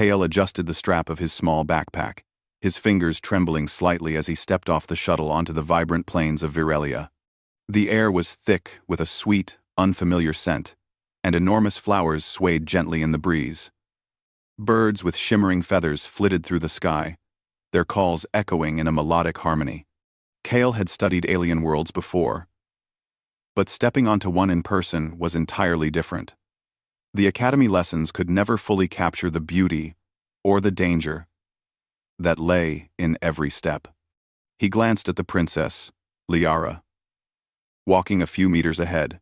Kale adjusted the strap of his small backpack, his fingers trembling slightly as he stepped off the shuttle onto the vibrant plains of Virelia. The air was thick with a sweet, unfamiliar scent, and enormous flowers swayed gently in the breeze. Birds with shimmering feathers flitted through the sky, their calls echoing in a melodic harmony. Kale had studied alien worlds before, but stepping onto one in person was entirely different. The academy lessons could never fully capture the beauty or the danger that lay in every step. He glanced at the princess, Liara, walking a few meters ahead.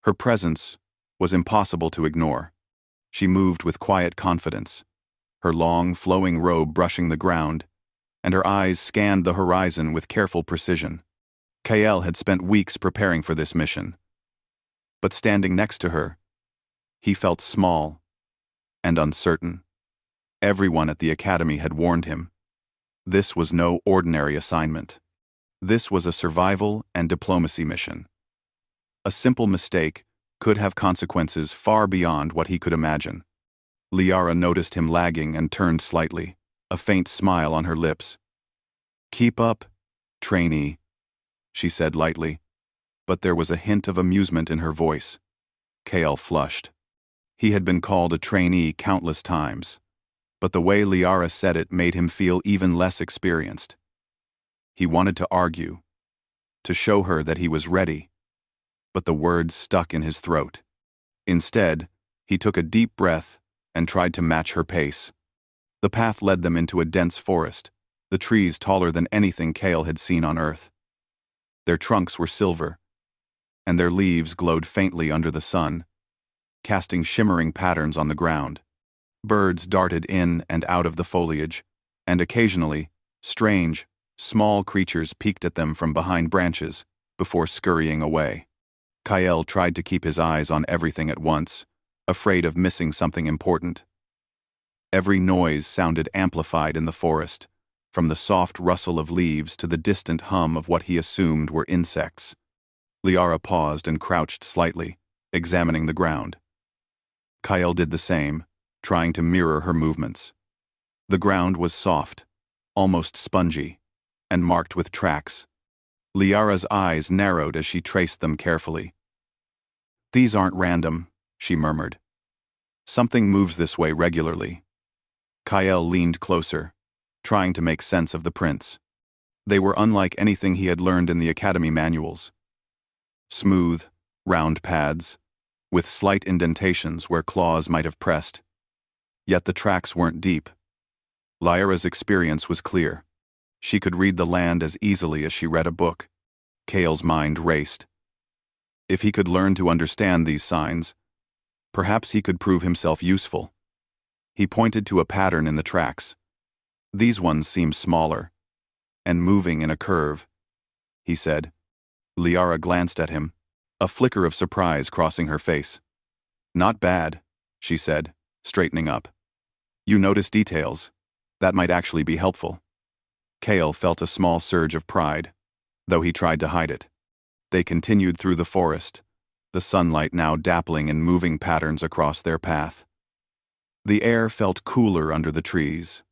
Her presence was impossible to ignore. She moved with quiet confidence, her long, flowing robe brushing the ground, and her eyes scanned the horizon with careful precision. Kale had spent weeks preparing for this mission, but standing next to her, he felt small and uncertain. Everyone at the academy had warned him. This was no ordinary assignment. This was a survival and diplomacy mission. A simple mistake could have consequences far beyond what he could imagine. Liara noticed him lagging and turned slightly, a faint smile on her lips. "Keep up, trainee," she said lightly, but there was a hint of amusement in her voice. Kale flushed. He had been called a trainee countless times, but the way Liara said it made him feel even less experienced. He wanted to argue, to show her that he was ready, but the words stuck in his throat. Instead, he took a deep breath and tried to match her pace. The path led them into a dense forest, the trees taller than anything Kale had seen on Earth. Their trunks were silver, and their leaves glowed faintly under the sun, casting shimmering patterns on the ground. Birds darted in and out of the foliage, and occasionally, strange, small creatures peeked at them from behind branches before scurrying away. Kale tried to keep his eyes on everything at once, afraid of missing something important. Every noise sounded amplified in the forest, from the soft rustle of leaves to the distant hum of what he assumed were insects. Liara paused and crouched slightly, examining the ground. Kale did the same, trying to mirror her movements. The ground was soft, almost spongy, and marked with tracks. Liara's eyes narrowed as she traced them carefully. "These aren't random," she murmured. "Something moves this way regularly." Kale leaned closer, trying to make sense of the prints. They were unlike anything he had learned in the academy manuals. Smooth, round pads, with slight indentations where claws might have pressed. Yet the tracks weren't deep. Liara's experience was clear. She could read the land as easily as she read a book. Kale's mind raced. If he could learn to understand these signs, perhaps he could prove himself useful. He pointed to a pattern in the tracks. "These ones seem smaller, and moving in a curve," he said. Liara glanced at him, a flicker of surprise crossing her face. "Not bad," she said, straightening up. "You notice details. That might actually be helpful." Kale felt a small surge of pride, though he tried to hide it. They continued through the forest, the sunlight now dappling in moving patterns across their path. The air felt cooler under the trees,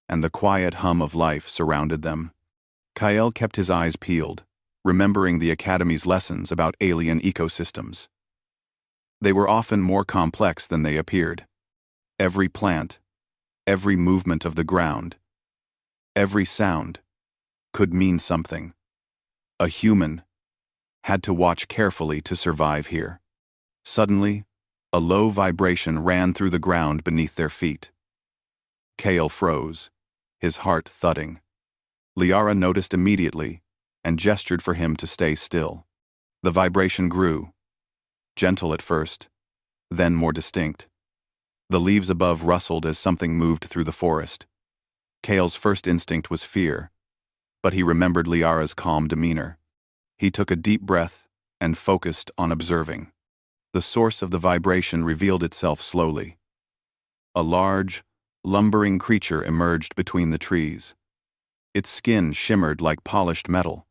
and the quiet hum of life surrounded them. Kale kept his eyes peeled, remembering the Academy's lessons about alien ecosystems. They were often more complex than they appeared. Every plant, every movement of the ground, every sound could mean something. A human had to watch carefully to survive here. Suddenly, a low vibration ran through the ground beneath their feet. Kale froze, his heart thudding. Liara noticed immediately and gestured for him to stay still. The vibration grew, gentle at first, then more distinct. The leaves above rustled as something moved through the forest. Kale's first instinct was fear, but he remembered Liara's calm demeanor. He took a deep breath and focused on observing. The source of the vibration revealed itself slowly. A large, lumbering creature emerged between the trees. Its skin shimmered like polished metal,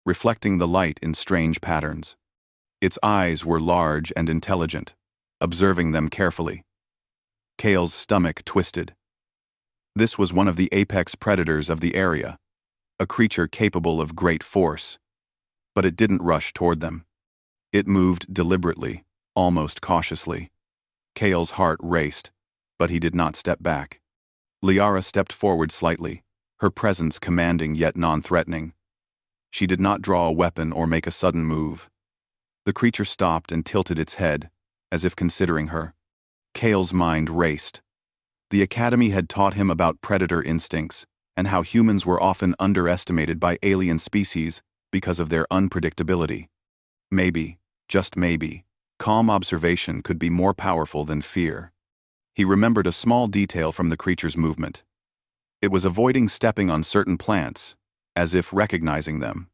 reflecting the light in strange patterns. Its eyes were large and intelligent, observing them carefully. Kale's stomach twisted. This was one of the apex predators of the area, a creature capable of great force. But it didn't rush toward them. It moved deliberately, almost cautiously. Kale's heart raced, but he did not step back. Liara stepped forward slightly, her presence commanding yet non-threatening. She did not draw a weapon or make a sudden move. The creature stopped and tilted its head, as if considering her. Kale's mind raced. The Academy had taught him about predator instincts and how humans were often underestimated by alien species because of their unpredictability. Maybe, just maybe, calm observation could be more powerful than fear. He remembered a small detail from the creature's movement. It was avoiding stepping on certain plants, as if recognizing them.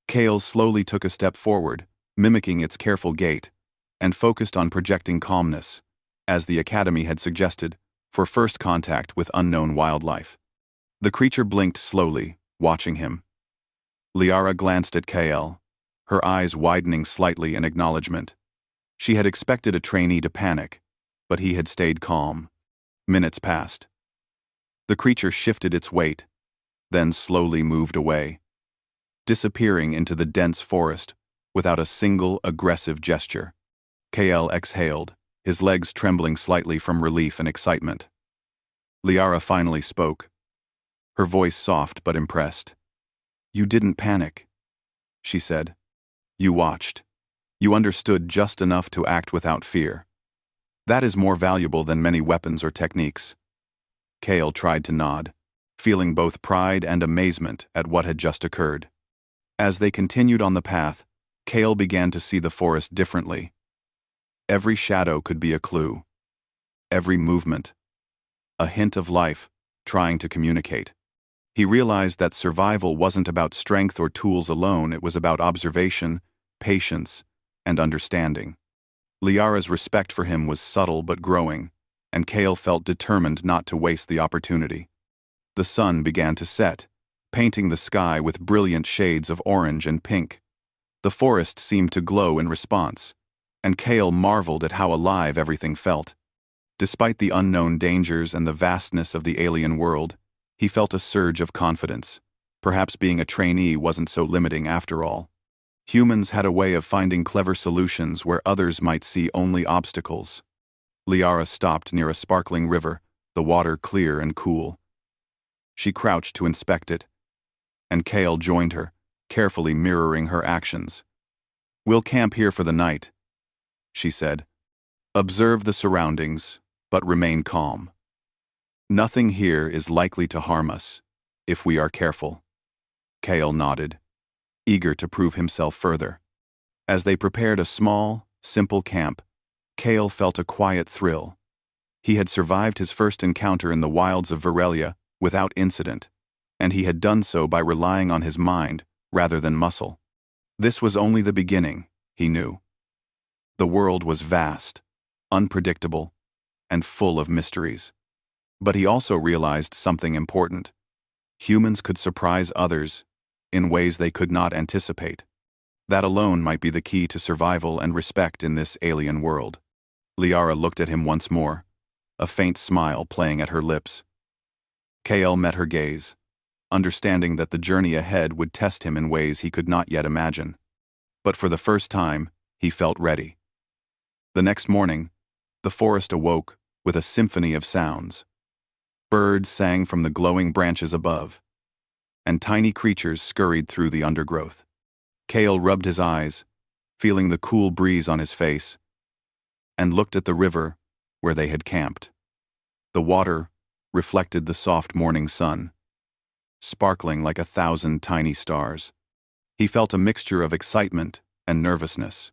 Kale slowly took a step forward, mimicking its careful gait, and focused on projecting calmness, as the Academy had suggested, for first contact with unknown wildlife. The creature blinked slowly, watching him. Liara glanced at Kale, her eyes widening slightly in acknowledgement. She had expected a trainee to panic, but he had stayed calm. Minutes passed. The creature shifted its weight, then slowly moved away, disappearing into the dense forest without a single aggressive gesture. Kale exhaled, his legs trembling slightly from relief and excitement. Liara finally spoke, her voice soft but impressed. "You didn't panic," she said. "You watched. You understood just enough to act without fear. That is more valuable than many weapons or techniques." Kale tried to nod, feeling both pride and amazement at what had just occurred. As they continued on the path, Kale began to see the forest differently. Every shadow could be a clue. Every movement, a hint of life, trying to communicate. He realized that survival wasn't about strength or tools alone, it was about observation, patience, and understanding. Liara's respect for him was subtle but growing, and Kale felt determined not to waste the opportunity. The sun began to set, painting the sky with brilliant shades of orange and pink. The forest seemed to glow in response, and Kale marveled at how alive everything felt. Despite the unknown dangers and the vastness of the alien world, he felt a surge of confidence. Perhaps being a trainee wasn't so limiting after all. Humans had a way of finding clever solutions where others might see only obstacles. Liara stopped near a sparkling river, the water clear and cool. She crouched to inspect it, and Kale joined her, carefully mirroring her actions. "We'll camp here for the night," she said. "Observe the surroundings, but remain calm. Nothing here is likely to harm us, if we are careful." Kale nodded, eager to prove himself further. As they prepared a small, simple camp, Kale felt a quiet thrill. He had survived his first encounter in the wilds of Virelia without incident, and he had done so by relying on his mind rather than muscle. This was only the beginning, he knew. The world was vast, unpredictable, and full of mysteries. But he also realized something important. Humans could surprise others in ways they could not anticipate. That alone might be the key to survival and respect in this alien world. Liara looked at him once more, a faint smile playing at her lips. Kale met her gaze, understanding that the journey ahead would test him in ways he could not yet imagine. But for the first time, he felt ready. The next morning, the forest awoke with a symphony of sounds. Birds sang from the glowing branches above, and tiny creatures scurried through the undergrowth. Kale rubbed his eyes, feeling the cool breeze on his face, and looked at the river where they had camped. The water reflected the soft morning sun, sparkling like 1,000 tiny stars. He felt a mixture of excitement and nervousness.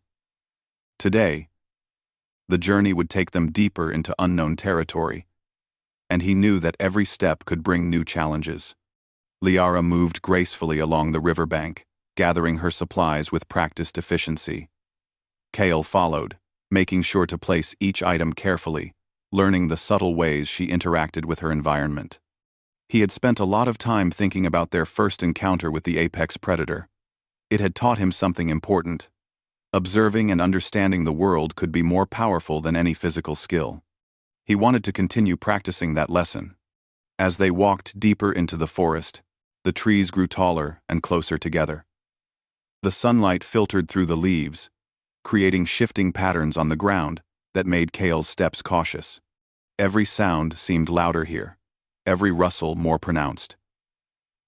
Today, the journey would take them deeper into unknown territory, and he knew that every step could bring new challenges. Liara moved gracefully along the riverbank, gathering her supplies with practiced efficiency. Kale followed, making sure to place each item carefully, learning the subtle ways she interacted with her environment. He had spent a lot of time thinking about their first encounter with the apex predator. It had taught him something important. Observing and understanding the world could be more powerful than any physical skill. He wanted to continue practicing that lesson. As they walked deeper into the forest, the trees grew taller and closer together. The sunlight filtered through the leaves, creating shifting patterns on the ground that made Kale's steps cautious. Every sound seemed louder here, every rustle more pronounced.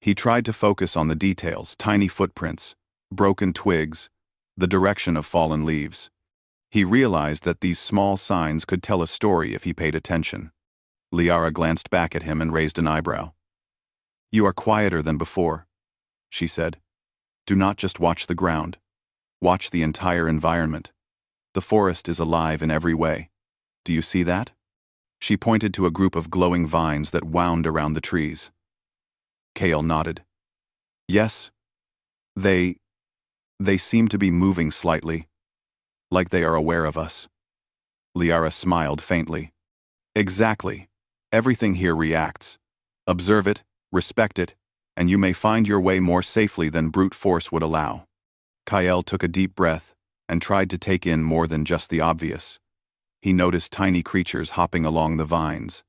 He tried to focus on the details: tiny footprints, broken twigs, the direction of fallen leaves. He realized that these small signs could tell a story if he paid attention. Liara glanced back at him and raised an eyebrow. "You are quieter than before," she said. "Do not just watch the ground. Watch the entire environment. The forest is alive in every way. Do you see that?" She pointed to a group of glowing vines that wound around the trees. Kale nodded. "Yes. They seem to be moving slightly, like they are aware of us." Liara smiled faintly. "Exactly. Everything here reacts. Observe it, respect it, and you may find your way more safely than brute force would allow." Kyle took a deep breath and tried to take in more than just the obvious. He noticed tiny creatures hopping along the vines,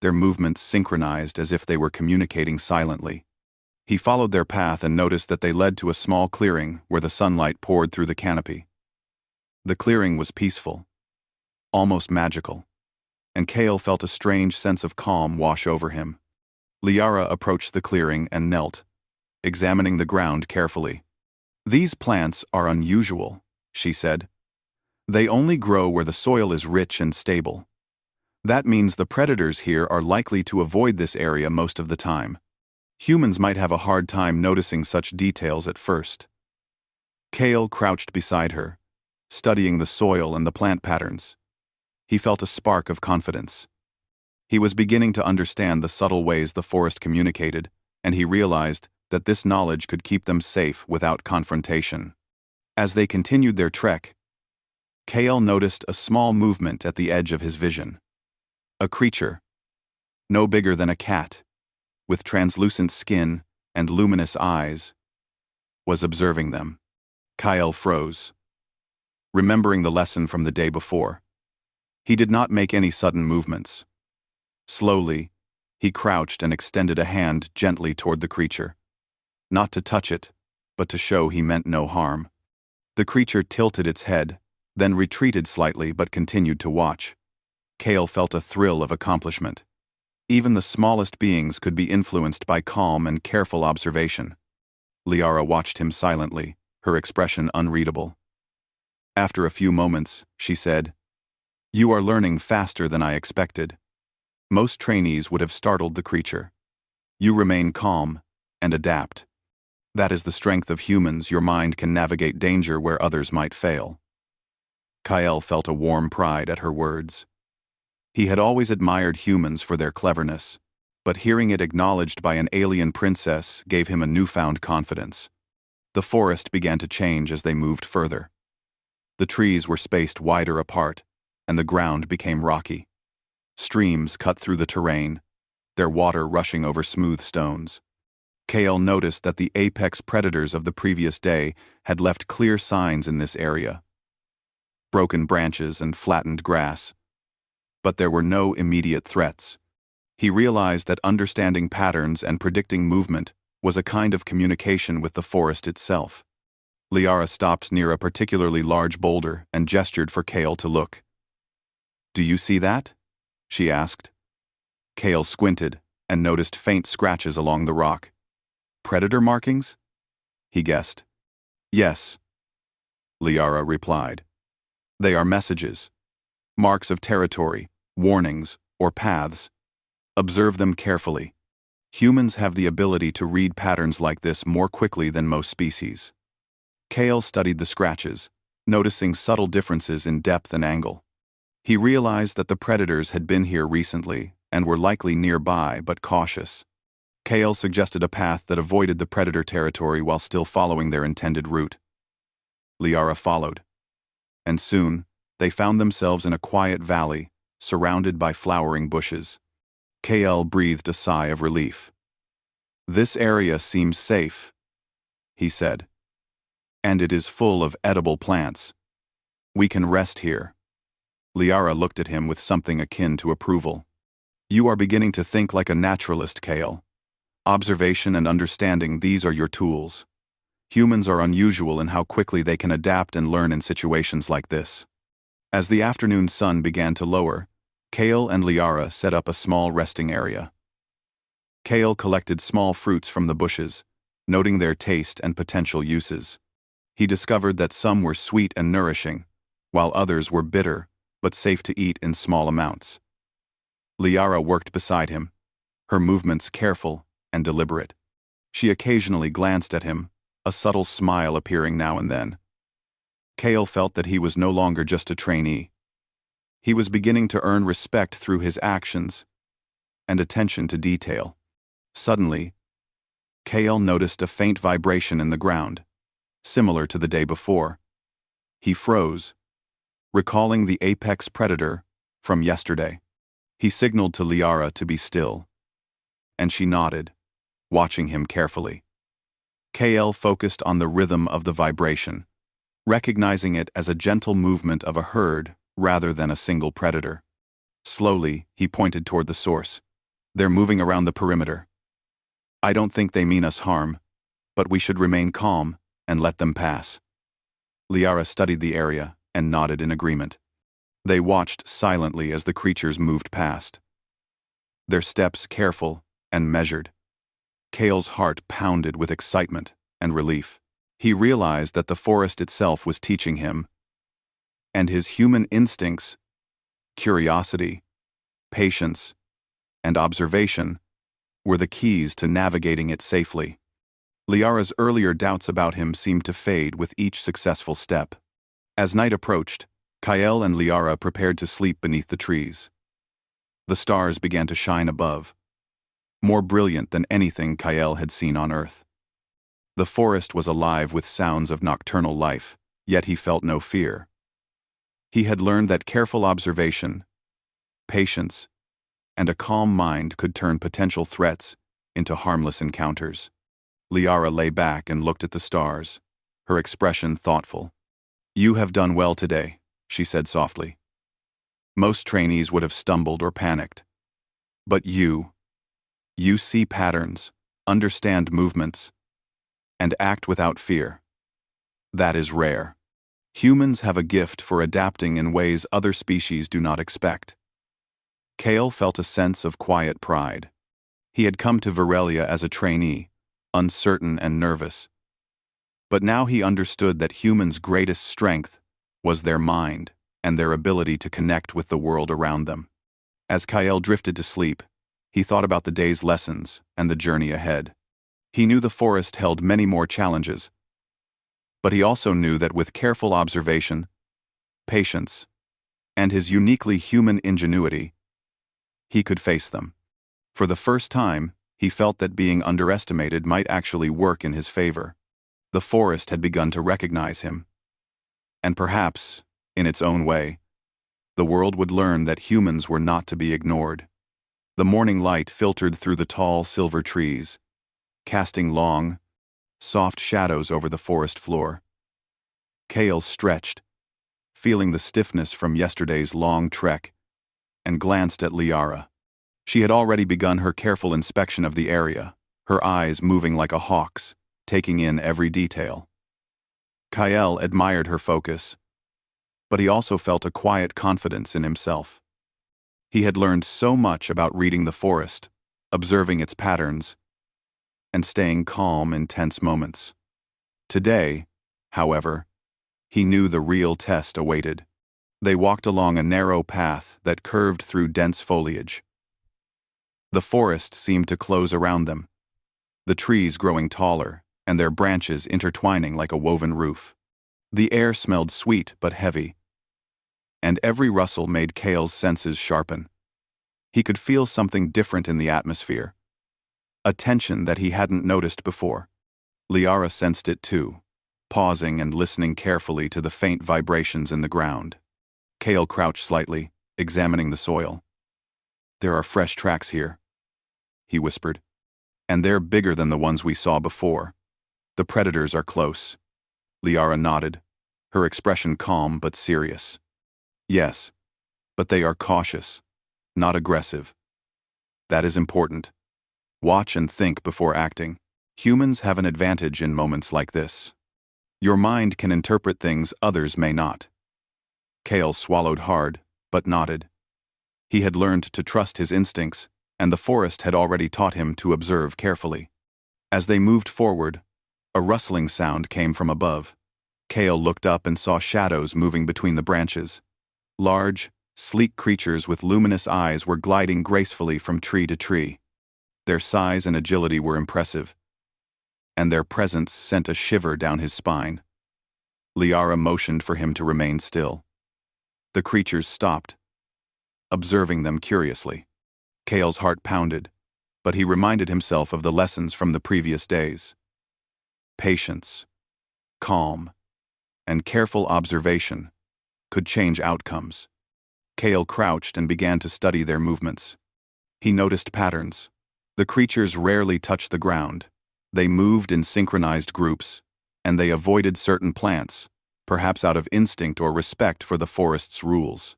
their movements synchronized as if they were communicating silently. He followed their path and noticed that they led to a small clearing where the sunlight poured through the canopy. The clearing was peaceful, almost magical, and Kale felt a strange sense of calm wash over him. Liara approached the clearing and knelt, examining the ground carefully. "These plants are unusual," she said. "They only grow where the soil is rich and stable. That means the predators here are likely to avoid this area most of the time. Humans might have a hard time noticing such details at first." Kale crouched beside her, studying the soil and the plant patterns. He felt a spark of confidence. He was beginning to understand the subtle ways the forest communicated, and he realized that this knowledge could keep them safe without confrontation. As they continued their trek, Kale noticed a small movement at the edge of his vision. A creature, no bigger than a cat, with translucent skin and luminous eyes, was observing them. Kyle froze, remembering the lesson from the day before. He did not make any sudden movements. Slowly, he crouched and extended a hand gently toward the creature. Not to touch it, but to show he meant no harm. The creature tilted its head, then retreated slightly but continued to watch. Kale felt a thrill of accomplishment. Even the smallest beings could be influenced by calm and careful observation. Liara watched him silently, her expression unreadable. After a few moments, she said, "You are learning faster than I expected. Most trainees would have startled the creature. You remain calm and adapt. That is the strength of humans. Your mind can navigate danger where others might fail." Kyle felt a warm pride at her words. He had always admired humans for their cleverness, but hearing it acknowledged by an alien princess gave him a newfound confidence. The forest began to change as they moved further. The trees were spaced wider apart, and the ground became rocky. Streams cut through the terrain, their water rushing over smooth stones. Kale noticed that the apex predators of the previous day had left clear signs in this area: broken branches and flattened grass. But there were no immediate threats. He realized that understanding patterns and predicting movement was a kind of communication with the forest itself. Liara stopped near a particularly large boulder and gestured for Kale to look. "Do you see that?" she asked. Kale squinted and noticed faint scratches along the rock. "Predator markings?" he guessed. "Yes," Liara replied. "They are messages, marks of territory, warnings, or paths. Observe them carefully. Humans have the ability to read patterns like this more quickly than most species." Kale studied the scratches, noticing subtle differences in depth and angle. He realized that the predators had been here recently and were likely nearby but cautious. Kale suggested a path that avoided the predator territory while still following their intended route. Liara followed, and soon they found themselves in a quiet valley surrounded by flowering bushes. Kale breathed a sigh of relief. "This area seems safe," he said, "and it is full of edible plants. We can rest here." Liara looked at him with something akin to approval. You are beginning to think like a naturalist, Kale. Observation and understanding, these are your tools. Humans are unusual in how quickly they can adapt and learn in situations like this. As the afternoon sun began to lower, Kale and Liara set up a small resting area. Kale collected small fruits from the bushes, noting their taste and potential uses. He discovered that some were sweet and nourishing, while others were bitter, but safe to eat in small amounts. Liara worked beside him, her movements careful and deliberate. She occasionally glanced at him, a subtle smile appearing now and then. Kale felt that he was no longer just a trainee. He was beginning to earn respect through his actions and attention to detail. Suddenly, Kale noticed a faint vibration in the ground, similar to the day before. He froze, recalling the apex predator from yesterday. He signaled to Liara to be still, and she nodded, watching him carefully. Kale focused on the rhythm of the vibration, recognizing it as a gentle movement of a herd rather than a single predator. Slowly, he pointed toward the source. They're moving around the perimeter. I don't think they mean us harm, but we should remain calm and let them pass. Liara studied the area and nodded in agreement. They watched silently as the creatures moved past, their steps careful and measured. Kale's heart pounded with excitement and relief. He realized that the forest itself was teaching him, and his human instincts, curiosity, patience, and observation were the keys to navigating it safely. Liara's earlier doubts about him seemed to fade with each successful step. As night approached, Kale and Liara prepared to sleep beneath the trees. The stars began to shine above, more brilliant than anything Kale had seen on Earth. The forest was alive with sounds of nocturnal life, yet he felt no fear. He had learned that careful observation, patience, and a calm mind could turn potential threats into harmless encounters. Liara lay back and looked at the stars, her expression thoughtful. You have done well today, she said softly. Most trainees would have stumbled or panicked. But you see patterns, understand movements, and act without fear. That is rare. Humans have a gift for adapting in ways other species do not expect. Kale felt a sense of quiet pride. He had come to Virelia as a trainee, uncertain and nervous. But now he understood that humans' greatest strength was their mind and their ability to connect with the world around them. As Kale drifted to sleep, he thought about the day's lessons and the journey ahead. He knew the forest held many more challenges, but he also knew that with careful observation, patience, and his uniquely human ingenuity, he could face them. For the first time, he felt that being underestimated might actually work in his favor. The forest had begun to recognize him. And perhaps, in its own way, the world would learn that humans were not to be ignored. The morning light filtered through the tall silver trees, casting long, soft shadows over the forest floor. Kale stretched, feeling the stiffness from yesterday's long trek, and glanced at Liara. She had already begun her careful inspection of the area, her eyes moving like a hawk's, taking in every detail. Kale admired her focus, but he also felt a quiet confidence in himself. He had learned so much about reading the forest, observing its patterns, and staying calm in tense moments. Today, however, he knew the real test awaited. They walked along a narrow path that curved through dense foliage. The forest seemed to close around them, the trees growing taller and their branches intertwining like a woven roof. The air smelled sweet but heavy, and every rustle made Kale's senses sharpen. He could feel something different in the atmosphere, a tension that he hadn't noticed before. Liara sensed it too, pausing and listening carefully to the faint vibrations in the ground. Kale crouched slightly, examining the soil. There are fresh tracks here, he whispered, and they're bigger than the ones we saw before. The predators are close. Liara nodded, her expression calm but serious. Yes, But they are cautious, not aggressive. That is important. Watch and think before acting. Humans have an advantage in moments like this. Your mind can interpret things others may not. Kale swallowed hard, but nodded. He had learned to trust his instincts, and the forest had already taught him to observe carefully. As they moved forward, a rustling sound came from above. Kale looked up and saw shadows moving between the branches. Large, sleek creatures with luminous eyes were gliding gracefully from tree to tree. Their size and agility were impressive, and their presence sent a shiver down his spine. Liara motioned for him to remain still. The creatures stopped, observing them curiously. Kale's heart pounded, but he reminded himself of the lessons from the previous days. Patience, calm, and careful observation could change outcomes. Kale crouched and began to study their movements. He noticed patterns. The creatures rarely touched the ground. They moved in synchronized groups, and they avoided certain plants, perhaps out of instinct or respect for the forest's rules.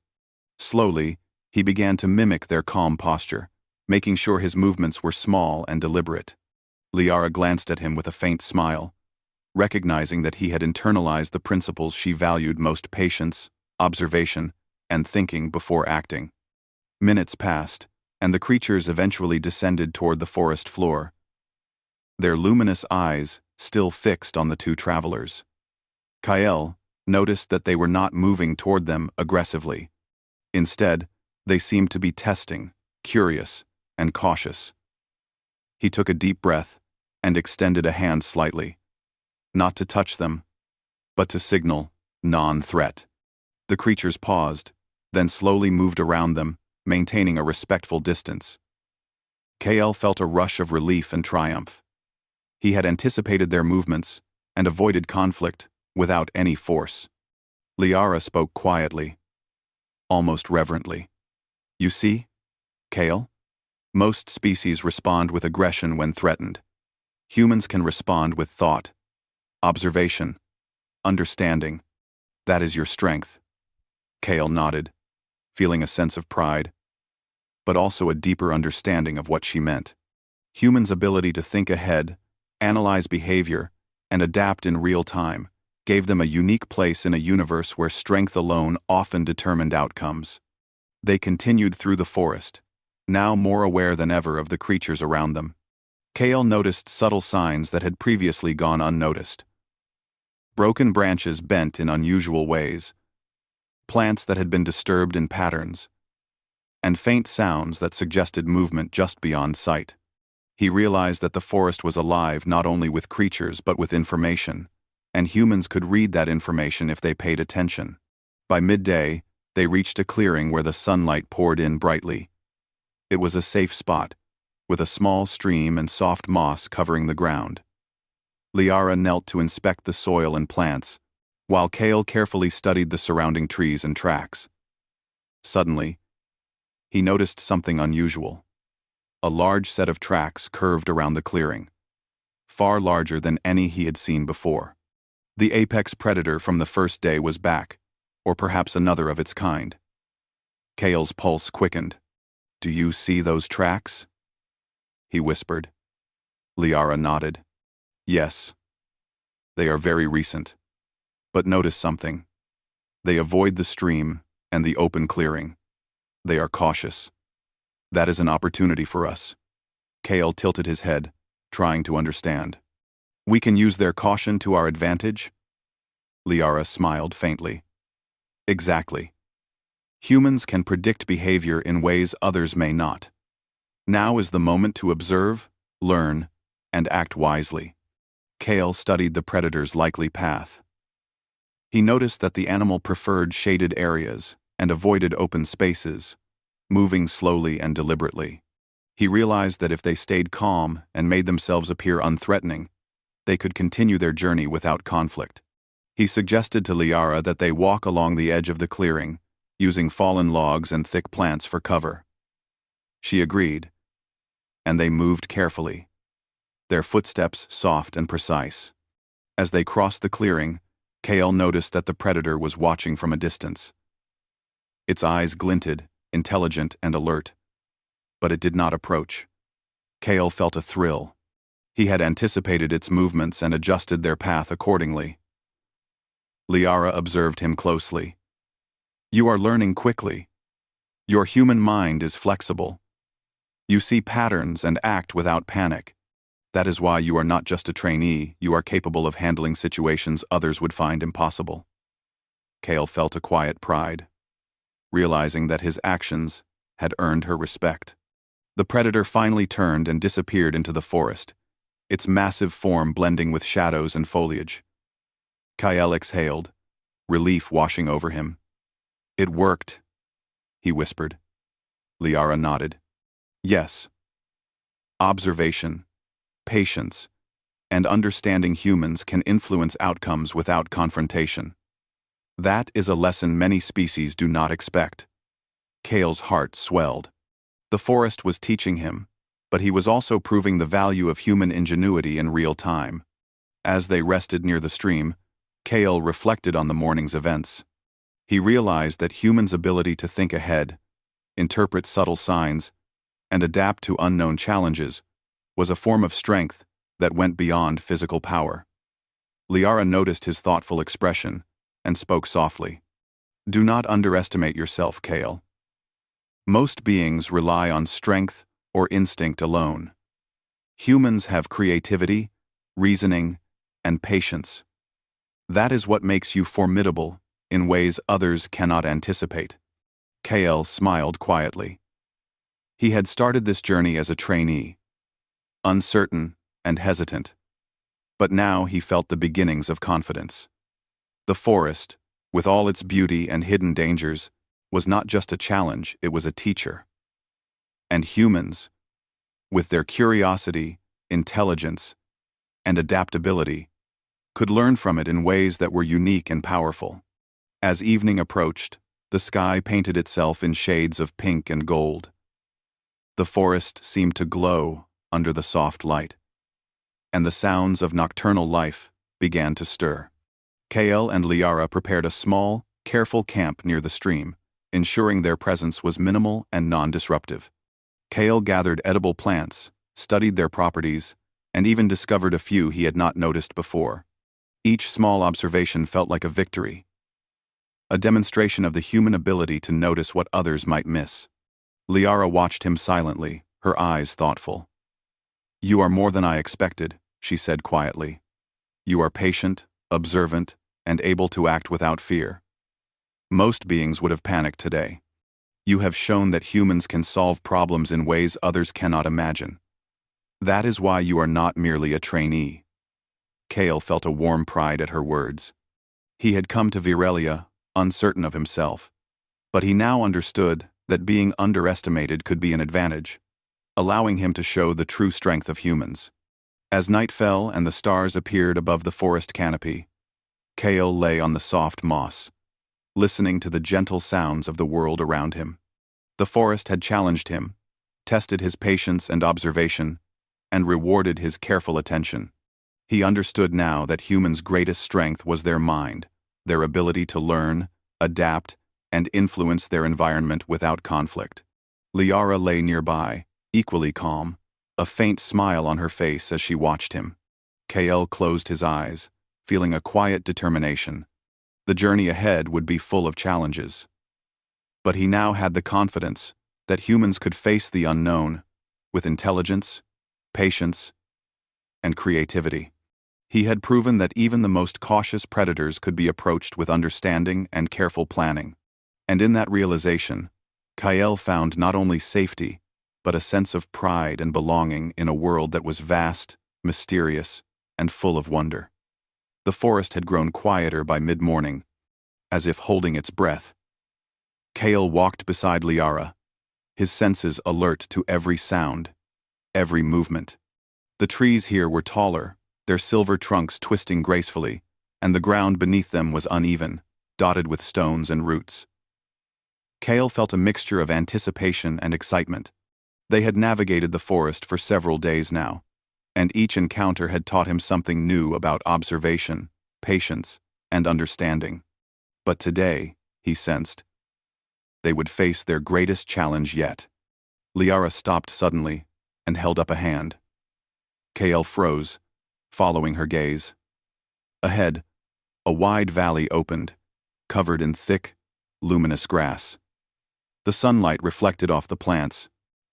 Slowly, he began to mimic their calm posture, making sure his movements were small and deliberate. Liara glanced at him with a faint smile, recognizing that he had internalized the principles she valued most: patience, observation, and thinking before acting. Minutes passed, and the creatures eventually descended toward the forest floor, their luminous eyes still fixed on the two travelers. Kale noticed that they were not moving toward them aggressively. Instead, they seemed to be testing, curious, and cautious. He took a deep breath and extended a hand slightly, not to touch them, but to signal non-threat. The creatures paused, then slowly moved around them, maintaining a respectful distance. Kale felt a rush of relief and triumph. He had anticipated their movements and avoided conflict without any force. Liara spoke quietly, almost reverently. "You see, Kale? Most species respond with aggression when threatened. Humans can respond with thought, observation, understanding. That is your strength." Kale nodded, feeling a sense of pride, but also a deeper understanding of what she meant. Humans' ability to think ahead, analyze behavior, and adapt in real time gave them a unique place in a universe where strength alone often determined outcomes. They continued through the forest, now more aware than ever of the creatures around them. Kale noticed subtle signs that had previously gone unnoticed. Broken branches bent in unusual ways, plants that had been disturbed in patterns, and faint sounds that suggested movement just beyond sight. He realized that the forest was alive not only with creatures but with information, and humans could read that information if they paid attention. By midday, they reached a clearing where the sunlight poured in brightly. It was a safe spot, with a small stream and soft moss covering the ground. Liara knelt to inspect the soil and plants, while Kale carefully studied the surrounding trees and tracks. Suddenly, he noticed something unusual. A large set of tracks curved around the clearing, far larger than any he had seen before. The apex predator from the first day was back, or perhaps another of its kind. Kale's pulse quickened. "Do you see those tracks?" he whispered. Liara nodded. "Yes. They are very recent. But notice something. They avoid the stream and the open clearing. They are cautious. That is an opportunity for us." Kale tilted his head, trying to understand. "We can use their caution to our advantage?" Liara smiled faintly. "Exactly. Humans can predict behavior in ways others may not. Now is the moment to observe, learn, and act wisely." Kale studied the predator's likely path. He noticed that the animal preferred shaded areas and avoided open spaces, moving slowly and deliberately. He realized that if they stayed calm and made themselves appear unthreatening, they could continue their journey without conflict. He suggested to Liara that they walk along the edge of the clearing, using fallen logs and thick plants for cover. She agreed, and they moved carefully, their footsteps soft and precise. As they crossed the clearing, Kale noticed that the predator was watching from a distance. Its eyes glinted, intelligent and alert. But it did not approach. Kale felt a thrill. He had anticipated its movements and adjusted their path accordingly. Liara observed him closely. You are learning quickly. Your human mind is flexible. You see patterns and act without panic. That is why you are not just a trainee, you are capable of handling situations others would find impossible. Kale felt a quiet pride, realizing that his actions had earned her respect. The predator finally turned and disappeared into the forest, its massive form blending with shadows and foliage. Kyle exhaled, relief washing over him. It worked, he whispered. Liara nodded. Yes. Observation, patience, and understanding humans can influence outcomes without confrontation. That is a lesson many species do not expect. Kale's heart swelled. The forest was teaching him, but he was also proving the value of human ingenuity in real time. As they rested near the stream, Kale reflected on the morning's events. He realized that humans' ability to think ahead, interpret subtle signs, and adapt to unknown challenges was a form of strength that went beyond physical power. Liara noticed his thoughtful expression and spoke softly. Do not underestimate yourself, Kale. Most beings rely on strength or instinct alone. Humans have creativity, reasoning, and patience. That is what makes you formidable in ways others cannot anticipate. Kale smiled quietly. He had started this journey as a trainee, uncertain and hesitant. But now he felt the beginnings of confidence. The forest, with all its beauty and hidden dangers, was not just a challenge, it was a teacher. And humans, with their curiosity, intelligence, and adaptability, could learn from it in ways that were unique and powerful. As evening approached, the sky painted itself in shades of pink and gold. The forest seemed to glow under the soft light, and the sounds of nocturnal life began to stir. Kale and Liara prepared a small, careful camp near the stream, ensuring their presence was minimal and non-disruptive. Kale gathered edible plants, studied their properties, and even discovered a few he had not noticed before. Each small observation felt like a victory, a demonstration of the human ability to notice what others might miss. Liara watched him silently, her eyes thoughtful. You are more than I expected, she said quietly. You are patient, observant, and able to act without fear. Most beings would have panicked today. You have shown that humans can solve problems in ways others cannot imagine. That is why you are not merely a trainee. Kale felt a warm pride at her words. He had come to Virelia, uncertain of himself, but he now understood that being underestimated could be an advantage, allowing him to show the true strength of humans. As night fell and the stars appeared above the forest canopy, Kale lay on the soft moss, listening to the gentle sounds of the world around him. The forest had challenged him, tested his patience and observation, and rewarded his careful attention. He understood now that humans' greatest strength was their mind, their ability to learn, adapt, and influence their environment without conflict. Liara lay nearby, equally calm, a faint smile on her face as she watched him. Kale closed his eyes, feeling a quiet determination. The journey ahead would be full of challenges. But he now had the confidence that humans could face the unknown with intelligence, patience, and creativity. He had proven that even the most cautious predators could be approached with understanding and careful planning. And in that realization, Kyle found not only safety, but a sense of pride and belonging in a world that was vast, mysterious, and full of wonder. The forest had grown quieter by mid-morning, as if holding its breath. Kale walked beside Liara, his senses alert to every sound, every movement. The trees here were taller, their silver trunks twisting gracefully, and the ground beneath them was uneven, dotted with stones and roots. Kale felt a mixture of anticipation and excitement. They had navigated the forest for several days now, and each encounter had taught him something new about observation, patience, and understanding. But today, he sensed, they would face their greatest challenge yet. Liara stopped suddenly and held up a hand. Kael froze, following her gaze. Ahead, a wide valley opened, covered in thick, luminous grass. The sunlight reflected off the plants,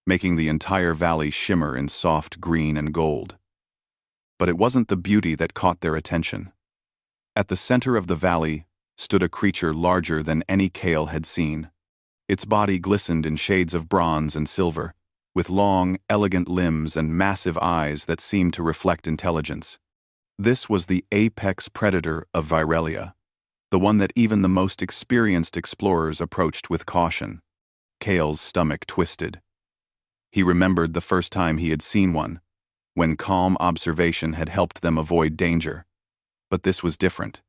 making the entire valley shimmer in soft green and gold. But it wasn't the beauty that caught their attention. At the center of the valley stood a creature larger than any Kael had seen. Its body glistened in shades of bronze and silver, with long, elegant limbs and massive eyes that seemed to reflect intelligence. This was the apex predator of Virelia, the one that even the most experienced explorers approached with caution. Kael's stomach twisted. He remembered the first time he had seen one, when calm observation had helped them avoid danger. But this was different.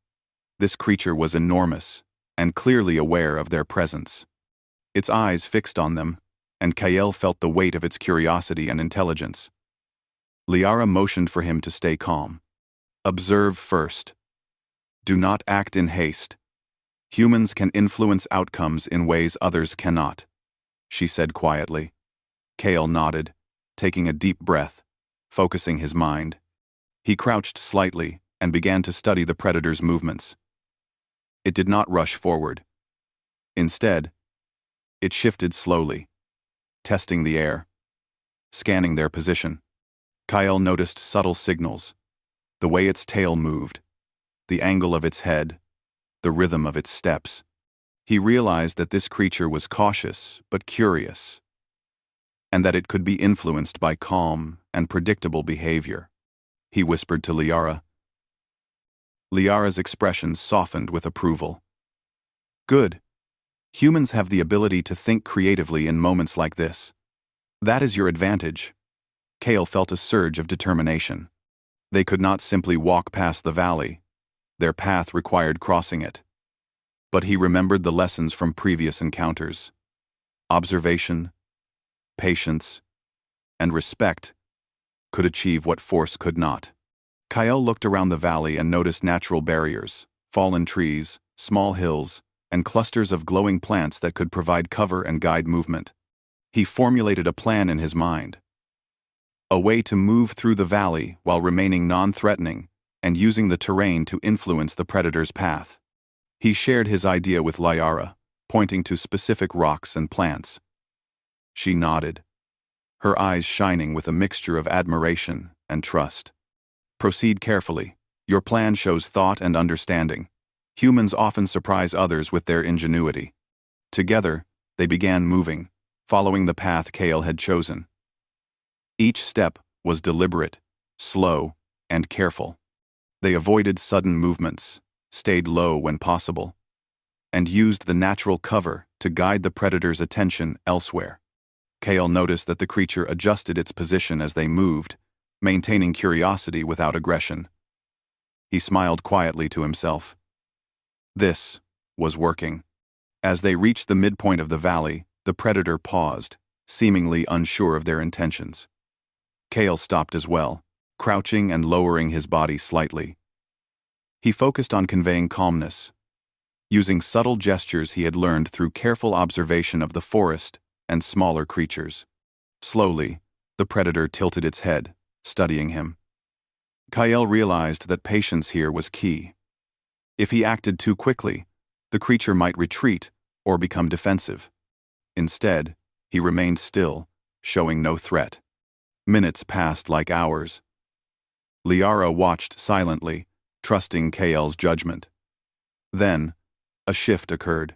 This creature was enormous, and clearly aware of their presence. Its eyes fixed on them, and Kael felt the weight of its curiosity and intelligence. Liara motioned for him to stay calm. Observe first. Do not act in haste. Humans can influence outcomes in ways others cannot, she said quietly. Kael nodded, taking a deep breath, focusing his mind. He crouched slightly and began to study the predator's movements. It did not rush forward. Instead, it shifted slowly, testing the air, scanning their position. Kael noticed subtle signals, the way its tail moved, the angle of its head, the rhythm of its steps. He realized that this creature was cautious but curious, and that it could be influenced by calm and predictable behavior. He whispered to Liara. Liara's expression softened with approval. Good. Humans have the ability to think creatively in moments like this. That is your advantage. Kael felt a surge of determination. They could not simply walk past the valley. Their path required crossing it. But he remembered the lessons from previous encounters. Observation, patience, and respect could achieve what force could not. Kael looked around the valley and noticed natural barriers, fallen trees, small hills, and clusters of glowing plants that could provide cover and guide movement. He formulated a plan in his mind. A way to move through the valley while remaining non-threatening and using the terrain to influence the predator's path. He shared his idea with Liara, pointing to specific rocks and plants. She nodded, her eyes shining with a mixture of admiration and trust. Proceed carefully. Your plan shows thought and understanding. Humans often surprise others with their ingenuity. Together, they began moving, following the path Kael had chosen. Each step was deliberate, slow, and careful. They avoided sudden movements, stayed low when possible, and used the natural cover to guide the predator's attention elsewhere. Kael noticed that the creature adjusted its position as they moved, maintaining curiosity without aggression. He smiled quietly to himself. This was working. As they reached the midpoint of the valley, the predator paused, seemingly unsure of their intentions. Kael stopped as well, crouching and lowering his body slightly. He focused on conveying calmness, using subtle gestures he had learned through careful observation of the forest and smaller creatures. Slowly, the predator tilted its head, studying him. Kael realized that patience here was key. If he acted too quickly, the creature might retreat or become defensive. Instead, he remained still, showing no threat. Minutes passed like hours. Liara watched silently, trusting Kael's judgment. Then, a shift occurred.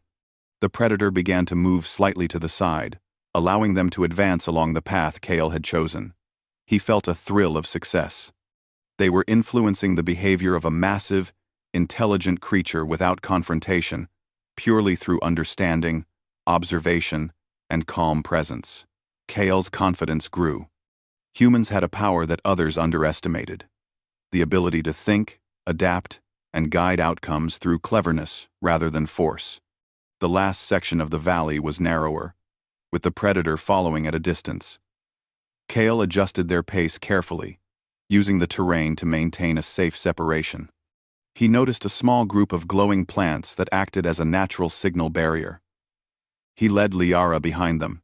The predator began to move slightly to the side, allowing them to advance along the path Kael had chosen. He felt a thrill of success. They were influencing the behavior of a massive, intelligent creature without confrontation, purely through understanding, observation, and calm presence. Kael's confidence grew. Humans had a power that others underestimated: the ability to think, adapt, and guide outcomes through cleverness rather than force. The last section of the valley was narrower, with the predator following at a distance. Kael adjusted their pace carefully, using the terrain to maintain a safe separation. He noticed a small group of glowing plants that acted as a natural signal barrier. He led Liara behind them,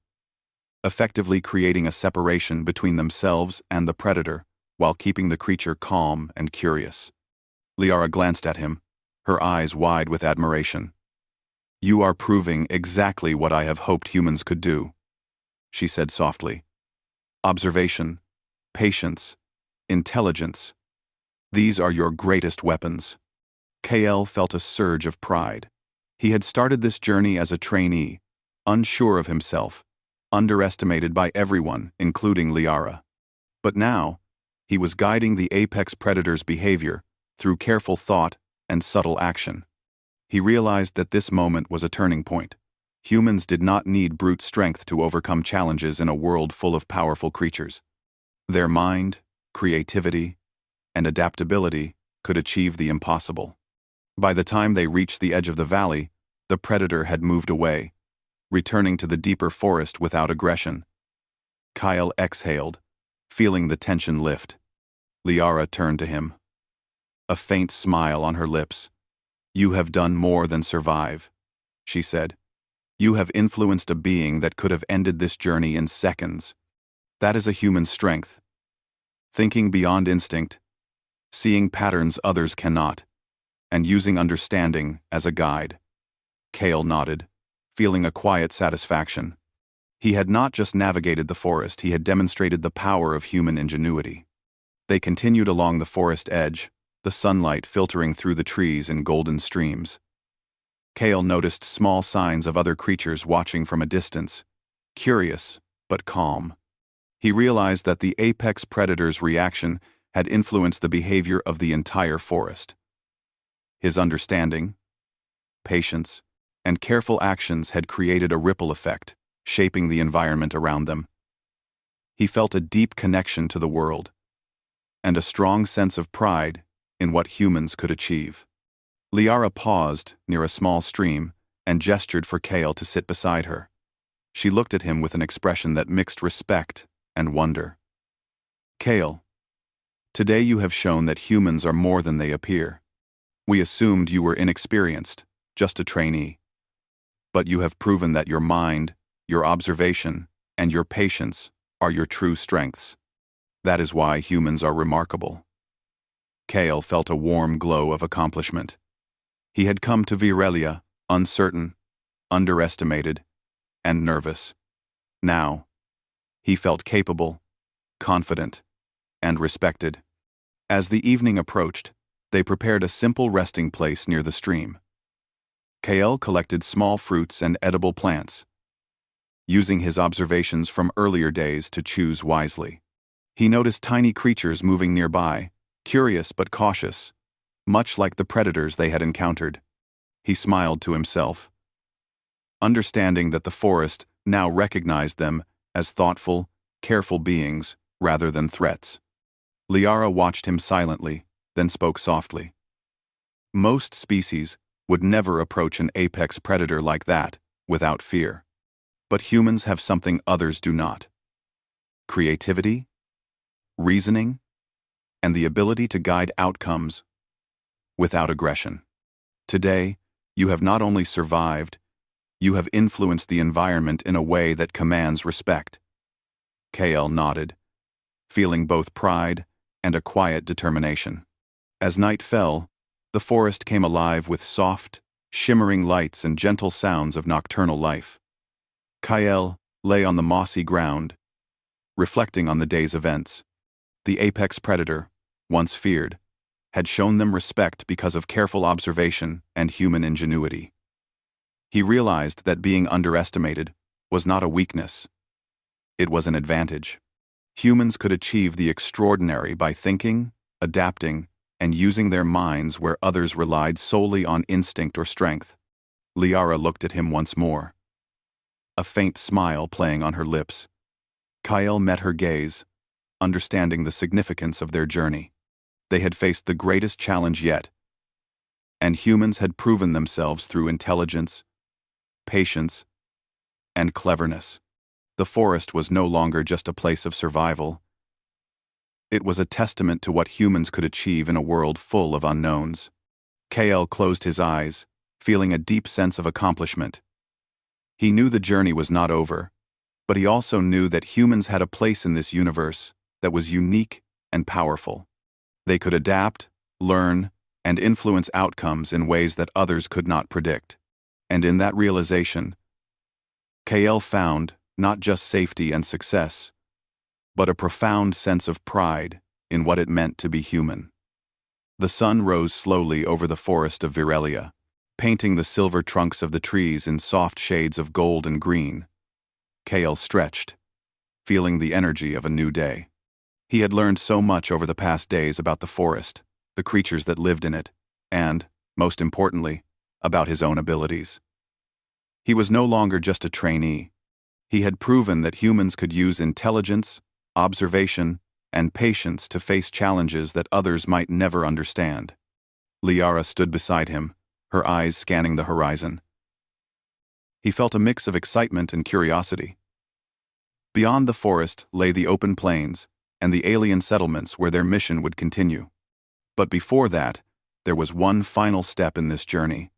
effectively creating a separation between themselves and the predator, while keeping the creature calm and curious. Liara glanced at him, her eyes wide with admiration. "You are proving exactly what I have hoped humans could do," she said softly. "Observation, patience, intelligence. These are your greatest weapons." KL felt a surge of pride. He had started this journey as a trainee, unsure of himself, underestimated by everyone, including Liara. But now, he was guiding the apex predator's behavior through careful thought and subtle action. He realized that this moment was a turning point. Humans did not need brute strength to overcome challenges in a world full of powerful creatures. Their mind, creativity, and adaptability could achieve the impossible. By the time they reached the edge of the valley, the predator had moved away, returning to the deeper forest without aggression. Kyle exhaled, feeling the tension lift. Liara turned to him, a faint smile on her lips. "You have done more than survive," she said. "You have influenced a being that could have ended this journey in seconds. That is a human strength. Thinking beyond instinct, seeing patterns others cannot, and using understanding as a guide." Kale nodded, feeling a quiet satisfaction. He had not just navigated the forest, he had demonstrated the power of human ingenuity. They continued along the forest edge, the sunlight filtering through the trees in golden streams. Kale noticed small signs of other creatures watching from a distance, curious but calm. He realized that the apex predator's reaction had influenced the behavior of the entire forest. His understanding, patience, and careful actions had created a ripple effect, shaping the environment around them. He felt a deep connection to the world, and a strong sense of pride in what humans could achieve. Liara paused near a small stream and gestured for Kale to sit beside her. She looked at him with an expression that mixed respect and wonder. "Kale, today you have shown that humans are more than they appear. We assumed you were inexperienced, just a trainee. But you have proven that your mind, your observation, and your patience are your true strengths. That is why humans are remarkable." Kale felt a warm glow of accomplishment. He had come to Virelia uncertain, underestimated, and nervous. Now, he felt capable, confident, and respected. As the evening approached, they prepared a simple resting place near the stream. Kale collected small fruits and edible plants, using his observations from earlier days to choose wisely. He noticed tiny creatures moving nearby, curious but cautious, much like the predators they had encountered. He smiled to himself, understanding that the forest now recognized them as thoughtful, careful beings rather than threats. Liara watched him silently, then spoke softly. "Most species would never approach an apex predator like that without fear. But humans have something others do not: creativity, reasoning, and the ability to guide outcomes without aggression. Today, you have not only survived, you have influenced the environment in a way that commands respect." KL nodded, feeling both pride and a quiet determination. As night fell, the forest came alive with soft, shimmering lights and gentle sounds of nocturnal life. Kael lay on the mossy ground, reflecting on the day's events. The apex predator, once feared, had shown them respect because of careful observation and human ingenuity. He realized that being underestimated was not a weakness. It was an advantage. Humans could achieve the extraordinary by thinking, adapting, and using their minds where others relied solely on instinct or strength. Liara looked at him once more, a faint smile playing on her lips. Kael met her gaze, understanding the significance of their journey. They had faced the greatest challenge yet, and humans had proven themselves through intelligence, patience, and cleverness. The forest was no longer just a place of survival. It was a testament to what humans could achieve in a world full of unknowns. Kael closed his eyes, feeling a deep sense of accomplishment. He knew the journey was not over, but he also knew that humans had a place in this universe that was unique and powerful. They could adapt, learn, and influence outcomes in ways that others could not predict. And in that realization, KL found not just safety and success, but a profound sense of pride in what it meant to be human. The sun rose slowly over the forest of Virelia, painting the silver trunks of the trees in soft shades of gold and green. KL stretched, feeling the energy of a new day. He had learned so much over the past days about the forest, the creatures that lived in it, and, most importantly, about his own abilities. He was no longer just a trainee. He had proven that humans could use intelligence, observation, and patience to face challenges that others might never understand. Liara stood beside him, her eyes scanning the horizon. He felt a mix of excitement and curiosity. Beyond the forest lay the open plains and the alien settlements where their mission would continue. But before that, there was one final step in this journey,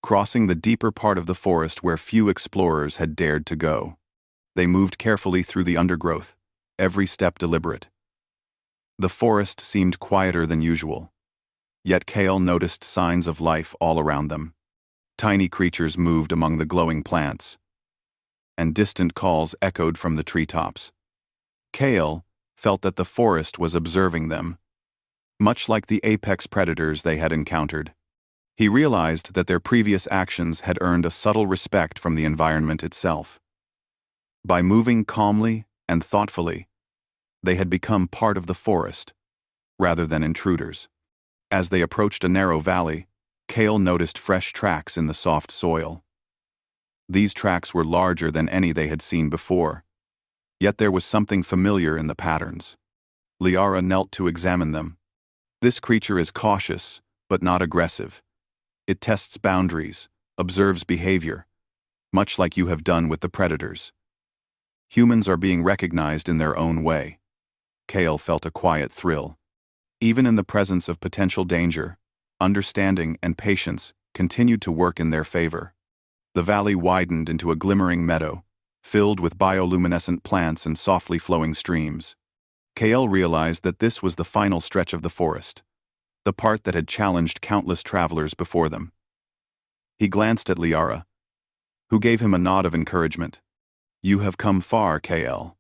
crossing the deeper part of the forest where few explorers had dared to go. They moved carefully through the undergrowth, every step deliberate. The forest seemed quieter than usual, yet KL noticed signs of life all around them. Tiny creatures moved among the glowing plants, and distant calls echoed from the treetops. KL felt that the forest was observing them, much like the apex predators they had encountered. He realized that their previous actions had earned a subtle respect from the environment itself. By moving calmly and thoughtfully, they had become part of the forest, rather than intruders. As they approached a narrow valley, KL noticed fresh tracks in the soft soil. These tracks were larger than any they had seen before, yet there was something familiar in the patterns. Liara knelt to examine them. This creature is cautious, but not aggressive. It tests boundaries, observes behavior, much like you have done with the predators. Humans are being recognized in their own way. KL felt a quiet thrill. Even in the presence of potential danger, understanding and patience continued to work in their favor. The valley widened into a glimmering meadow, filled with bioluminescent plants and softly flowing streams. KL realized that this was the final stretch of the forest, the part that had challenged countless travelers before them. He glanced at Liara, who gave him a nod of encouragement. "You have come far, KL.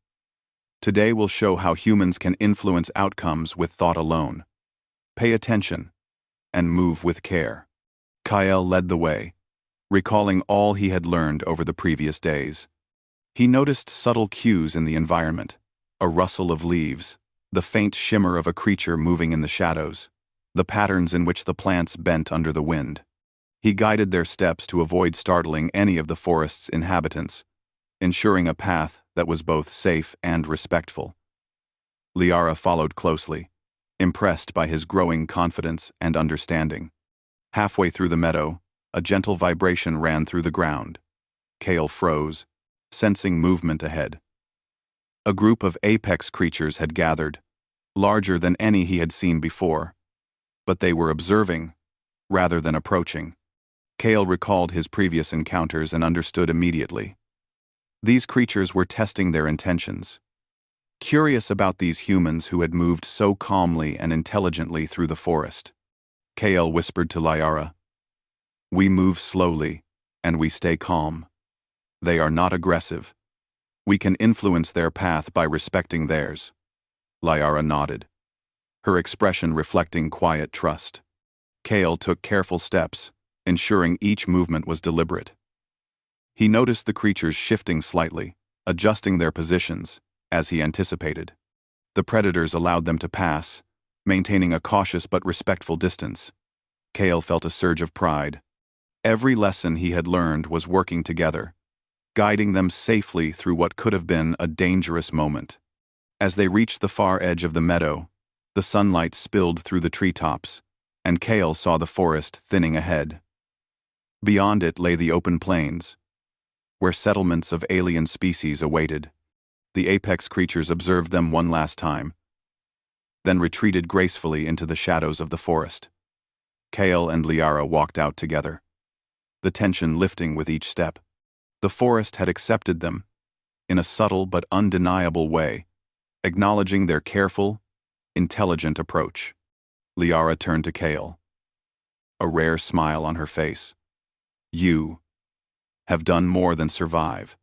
Today will show how humans can influence outcomes with thought alone. Pay attention, and move with care." KL led the way, recalling all he had learned over the previous days. He noticed subtle cues in the environment, a rustle of leaves, the faint shimmer of a creature moving in the shadows, the patterns in which the plants bent under the wind. He guided their steps to avoid startling any of the forest's inhabitants, ensuring a path that was both safe and respectful. Liara followed closely, impressed by his growing confidence and understanding. Halfway through the meadow, a gentle vibration ran through the ground. KL froze, sensing movement ahead. A group of apex creatures had gathered, larger than any he had seen before, but they were observing, rather than approaching. KL recalled his previous encounters and understood immediately. These creatures were testing their intentions. Curious about these humans who had moved so calmly and intelligently through the forest, KL whispered to Liara, "We move slowly, and we stay calm. They are not aggressive. We can influence their path by respecting theirs." Liara nodded, her expression reflecting quiet trust. KL took careful steps, ensuring each movement was deliberate. He noticed the creatures shifting slightly, adjusting their positions, as he anticipated. The predators allowed them to pass, maintaining a cautious but respectful distance. KL felt a surge of pride. Every lesson he had learned was working together, guiding them safely through what could have been a dangerous moment. As they reached the far edge of the meadow, the sunlight spilled through the treetops, and KL saw the forest thinning ahead. Beyond it lay the open plains, where settlements of alien species awaited. The apex creatures observed them one last time, then retreated gracefully into the shadows of the forest. KL and Liara walked out together, the tension lifting with each step. The forest had accepted them, in a subtle but undeniable way, acknowledging their careful, intelligent approach. Liara turned to Kale, a rare smile on her face. You have done more than survive.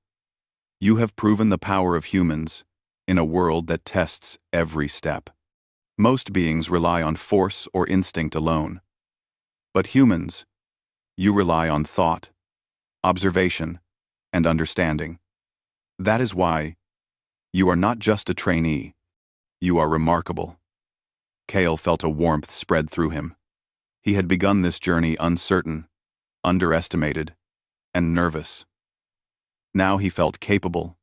You have proven the power of humans in a world that tests every step. Most beings rely on force or instinct alone. But humans, you rely on thought, observation, and understanding. That is why you are not just a trainee. You are remarkable. Kale felt a warmth spread through him. He had begun this journey uncertain, underestimated, and nervous. Now he felt capable,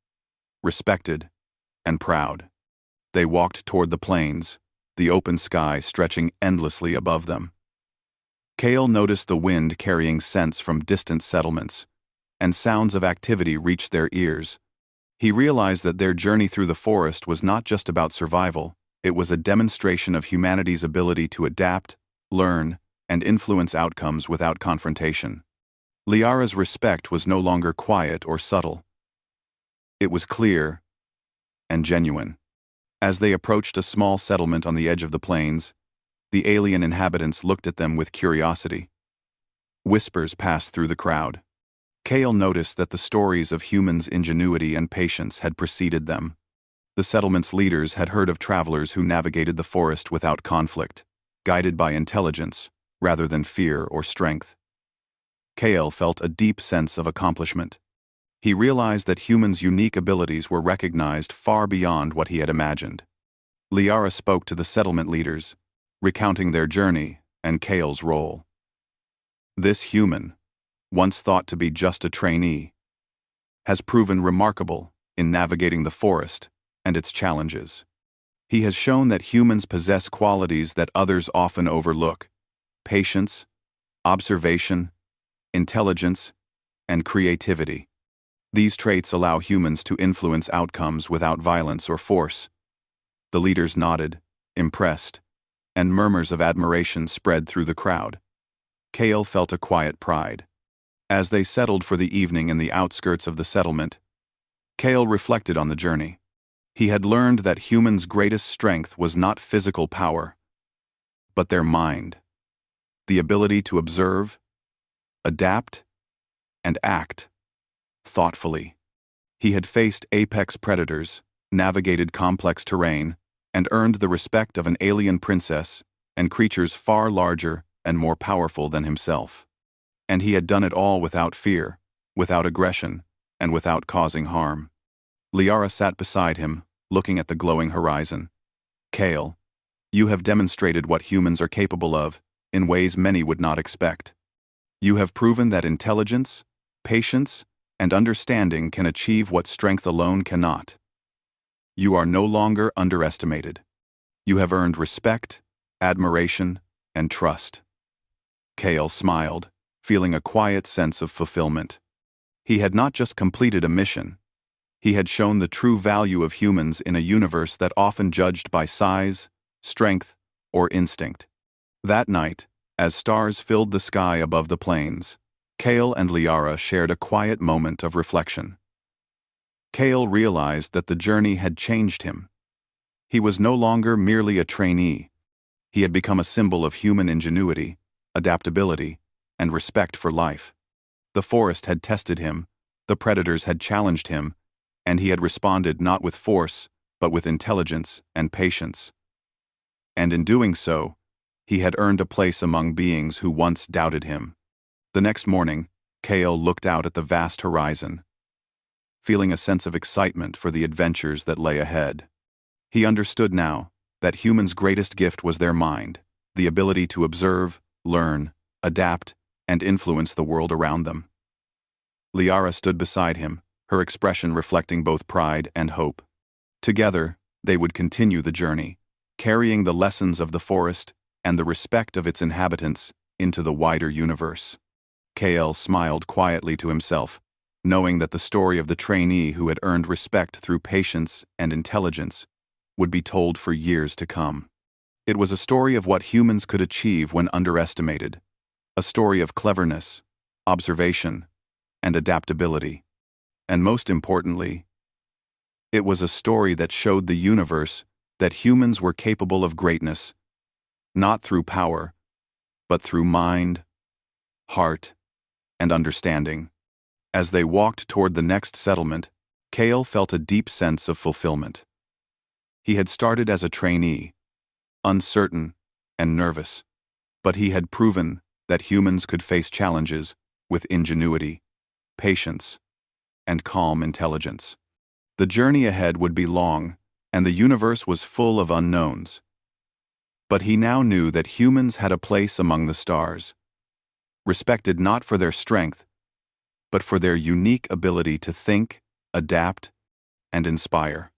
respected, and proud. They walked toward the plains, the open sky stretching endlessly above them. Kale noticed the wind carrying scents from distant settlements, and sounds of activity reached their ears. He realized that their journey through the forest was not just about survival, it was a demonstration of humanity's ability to adapt, learn, and influence outcomes without confrontation. Liara's respect was no longer quiet or subtle. It was clear and genuine. As they approached a small settlement on the edge of the plains, the alien inhabitants looked at them with curiosity. Whispers passed through the crowd. Kale noticed that the stories of humans' ingenuity and patience had preceded them. The settlement's leaders had heard of travelers who navigated the forest without conflict, guided by intelligence rather than fear or strength. Kale felt a deep sense of accomplishment. He realized that humans' unique abilities were recognized far beyond what he had imagined. Liara spoke to the settlement leaders, recounting their journey and Kale's role. This human, once thought to be just a trainee, has proven remarkable in navigating the forest and its challenges. He has shown that humans possess qualities that others often overlook: patience, observation, intelligence, and creativity. These traits allow humans to influence outcomes without violence or force. The leaders nodded, impressed, and murmurs of admiration spread through the crowd. Kale felt a quiet pride. As they settled for the evening in the outskirts of the settlement, Kale reflected on the journey. He had learned that humans' greatest strength was not physical power, but their mind, the ability to observe, adapt, and act thoughtfully. He had faced apex predators, navigated complex terrain, and earned the respect of an alien princess and creatures far larger and more powerful than himself. And he had done it all without fear, without aggression, and without causing harm. Liara sat beside him, looking at the glowing horizon. Kale, you have demonstrated what humans are capable of in ways many would not expect. You have proven that intelligence, patience, and understanding can achieve what strength alone cannot. You are no longer underestimated. You have earned respect, admiration, and trust. Kale smiled, feeling a quiet sense of fulfillment. He had not just completed a mission. He had shown the true value of humans in a universe that often judged by size, strength, or instinct. That night, as stars filled the sky above the plains, Kale and Liara shared a quiet moment of reflection. Kale realized that the journey had changed him. He was no longer merely a trainee. He had become a symbol of human ingenuity, adaptability, and respect for life. The forest had tested him, the predators had challenged him, and he had responded not with force, but with intelligence and patience. And in doing so, he had earned a place among beings who once doubted him. The next morning, Kale looked out at the vast horizon, feeling a sense of excitement for the adventures that lay ahead. He understood now that humans' greatest gift was their mind, the ability to observe, learn, adapt, and influence the world around them. Liara stood beside him, her expression reflecting both pride and hope. Together, they would continue the journey, carrying the lessons of the forest and the respect of its inhabitants into the wider universe. Kale smiled quietly to himself, knowing that the story of the trainee who had earned respect through patience and intelligence would be told for years to come. It was a story of what humans could achieve when underestimated, a story of cleverness, observation, and adaptability. And most importantly, it was a story that showed the universe that humans were capable of greatness, not through power, but through mind, heart, and understanding. As they walked toward the next settlement, Kale felt a deep sense of fulfillment. He had started as a trainee, uncertain and nervous, but he had proven that humans could face challenges with ingenuity, patience, and calm intelligence. The journey ahead would be long, and the universe was full of unknowns. But he now knew that humans had a place among the stars, respected not for their strength, but for their unique ability to think, adapt, and inspire.